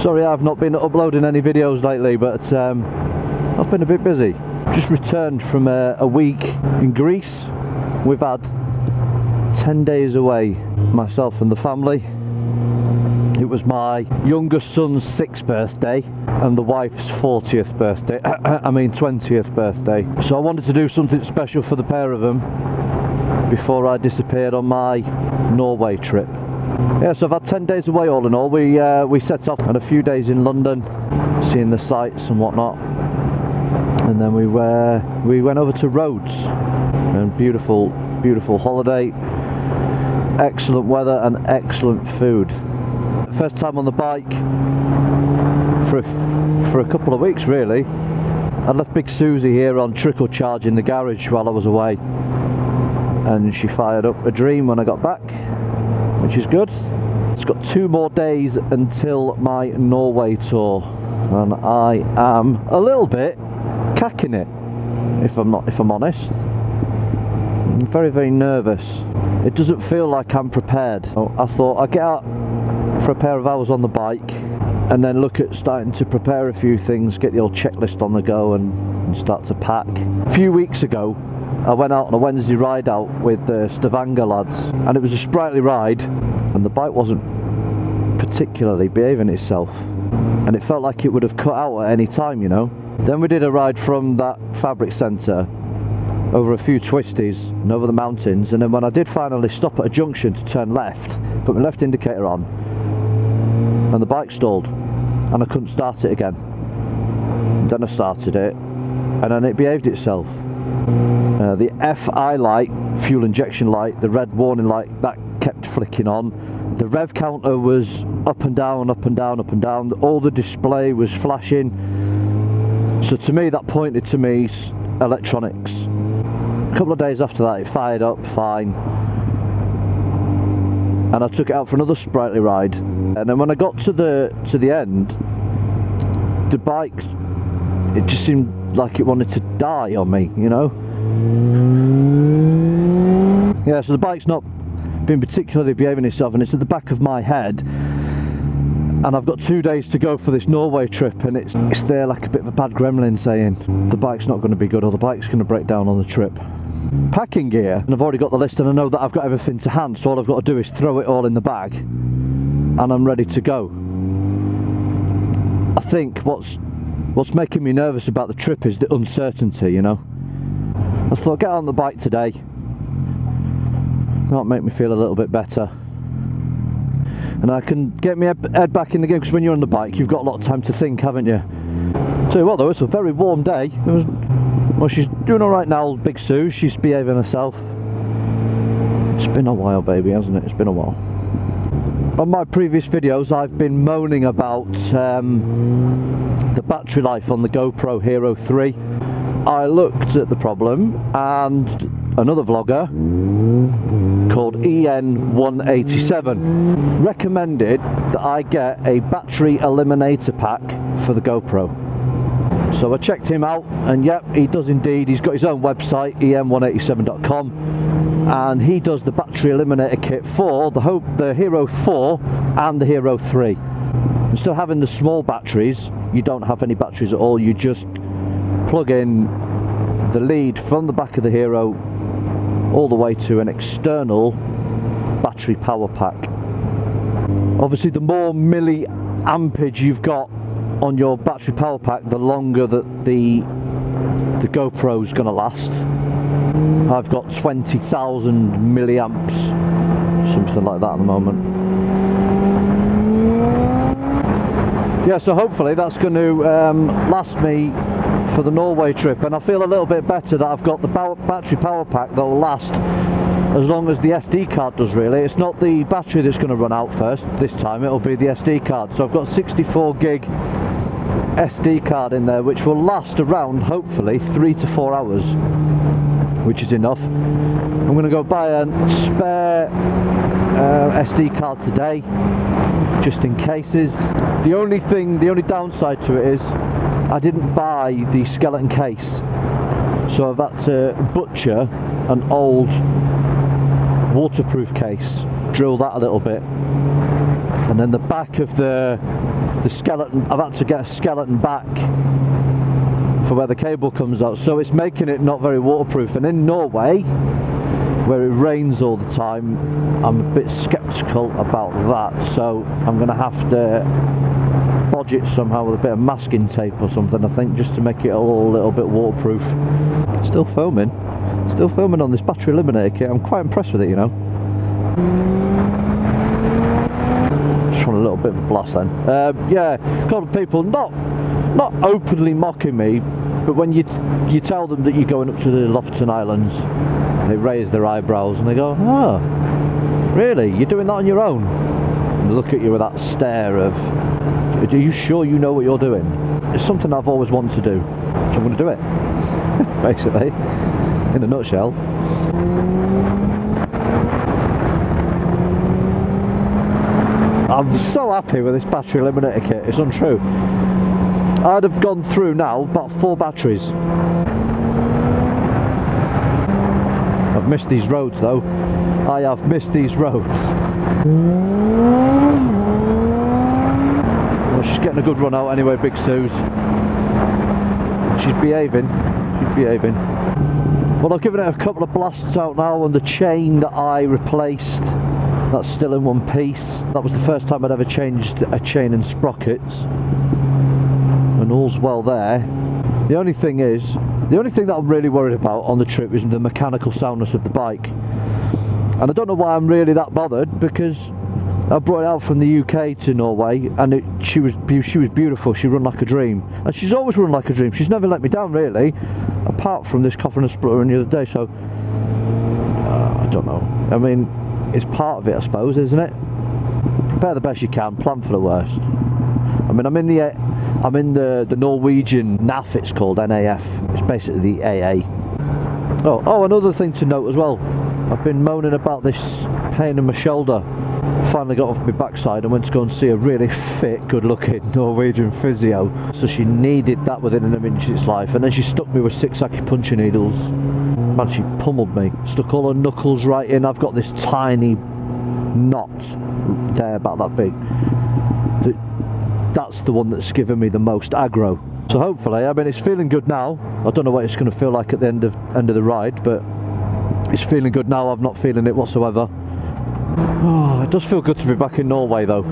Sorry I've not been uploading any videos lately, but I've been a bit busy. Just returned from a week in Greece. We've had 10 days away, myself and the family. It was my youngest son's 6th birthday and the wife's 40th birthday, 20th birthday. So I wanted to do something special for the pair of them before I disappeared on my Norway trip. Yeah, so I've had 10 days away all in all. We set off and a few days in London, seeing the sights and whatnot. And then we went over to Rhodes, and beautiful holiday, excellent weather and excellent food. First time on the bike for a couple of weeks really. I left Big Susie here on trickle charge in the garage while I was away, and she fired up a dream when I got back, which is good. It's got 2 more days until my Norway tour, and I am a little bit cacking it, if I'm honest. I'm very nervous. It doesn't feel like I'm prepared. I thought I'd get out for a pair of hours on the bike and then look at starting to prepare a few things, get the old checklist on the go and start to pack. A few weeks ago I went out on a Wednesday ride out with the Stavanger lads, and it was a sprightly ride and the bike wasn't particularly behaving itself, and it felt like it would have cut out at any time, you know. Then we did a ride from that fabric centre over a few twisties and over the mountains, and then when I did finally stop at a junction to turn left, put my left indicator on, and the bike stalled and I couldn't start it again. Then I started it and then it behaved itself. The FI light, fuel injection light, the red warning light, that kept flicking on. The rev counter was up and down, up and down, up and down. All the display was flashing. So to me that pointed to me electronics. A couple of days after that it fired up fine, and I took it out for another sprightly ride, and then when I got to the end, the bike, it just seemed like it wanted to die on me, you know. Yeah, so the bike's not been particularly behaving itself, and it's at the back of my head, and I've got 2 days to go for this Norway trip, and it's there like a bit of a bad gremlin saying the bike's not going to be good, or the bike's going to break down on the trip. Packing gear, and I've already got the list and I know that I've got everything to hand, so all I've got to do is throw it all in the bag and I'm ready to go. I think what's making me nervous about the trip is the uncertainty, you know. I thought, get on the bike today, that'll make me feel a little bit better, and I can get my head back in the game, because when you're on the bike you've got a lot of time to think, haven't you? Tell you what though, it's a very warm day. Well, she's doing alright now, Big Sue, she's behaving herself. It's been a while, baby, hasn't it? It's been a while. On my previous videos I've been moaning about the battery life on the GoPro Hero 3. I looked at the problem, and another vlogger called EN187 recommended that I get a battery eliminator pack for the GoPro. So I checked him out, and yep, he does indeed. He's got his own website, en187.com, and he does the battery eliminator kit for the Hero 4 and the Hero 3. Instead of having the small batteries, you don't have any batteries at all. You just plug in the lead from the back of the Hero all the way to an external battery power pack. Obviously, the more milliampage you've got on your battery power pack, the longer that the GoPro's gonna last. I've got 20,000 milliamps, something like that at the moment. Yeah, so hopefully that's going to last me for the Norway trip, and I feel a little bit better that I've got the battery power pack that will last as long as the SD card does, really. It's not the battery that's going to run out first this time, it'll be the SD card. So I've got 64 gig SD card in there, which will last around, hopefully, 3 to 4 hours, which is enough. I'm going to go buy a spare SD card today, just in cases. The only downside to it is I didn't buy the skeleton case, so I've had to butcher an old waterproof case, drill that a little bit, And then the back of the skeleton, I've had to get a skeleton back for where the cable comes out, so it's making it not very waterproof. And in Norway, where it rains all the time, I'm a bit sceptical about that, so I'm going to have to bodge it somehow with a bit of masking tape or something, I think, just to make it a little bit waterproof. Still filming on this Battery Eliminator Kit. I'm quite impressed with it, you know. Just want a little bit of a blast then. Yeah, a couple of people not openly mocking me, but when you tell them that you're going up to the Lofoten Islands, they raise their eyebrows and they go, "Oh, really? You're doing that on your own?" And they look at you with that stare of, "Are you sure you know what you're doing?" It's something I've always wanted to do, so I'm going to do it. Basically, in a nutshell. I'm so happy with this Battery Eliminator Kit, it's untrue. I'd have gone through now about 4 batteries. I've missed these roads though. I have missed these roads. Well, she's getting a good run out anyway, Big Suze. She's behaving. She's behaving. Well, I've given it a couple of blasts out now, and the chain that I replaced, that's still in one piece. That was the first time I'd ever changed a chain and sprockets. And all's well there. The only thing that I'm really worried about on the trip is the mechanical soundness of the bike. And I don't know why I'm really that bothered, because I brought it out from the UK to Norway, and she was beautiful. She run like a dream, and she's always run like a dream. She's never let me down really, apart from this cough and a spluttering the other day. So I don't know. I mean, it's part of it, I suppose, isn't it? Prepare the best you can, plan for the worst. I mean, I'm in the Norwegian NAF, it's called NAF. It's basically the AA. Oh, another thing to note as well. I've been moaning about this pain in my shoulder. Finally got off my backside and went to go and see a really fit, good-looking Norwegian physio. So she needed that within an inch of its life, and then she stuck me with 6 acupuncture needles. Man, she pummeled me. Stuck all her knuckles right in. I've got this tiny knot there, about that big. That's the one that's given me the most aggro. So hopefully, I mean, it's feeling good now. I don't know what it's going to feel like at the end of the ride, but it's feeling good now. I'm not feeling it whatsoever. Oh, it does feel good to be back in Norway though.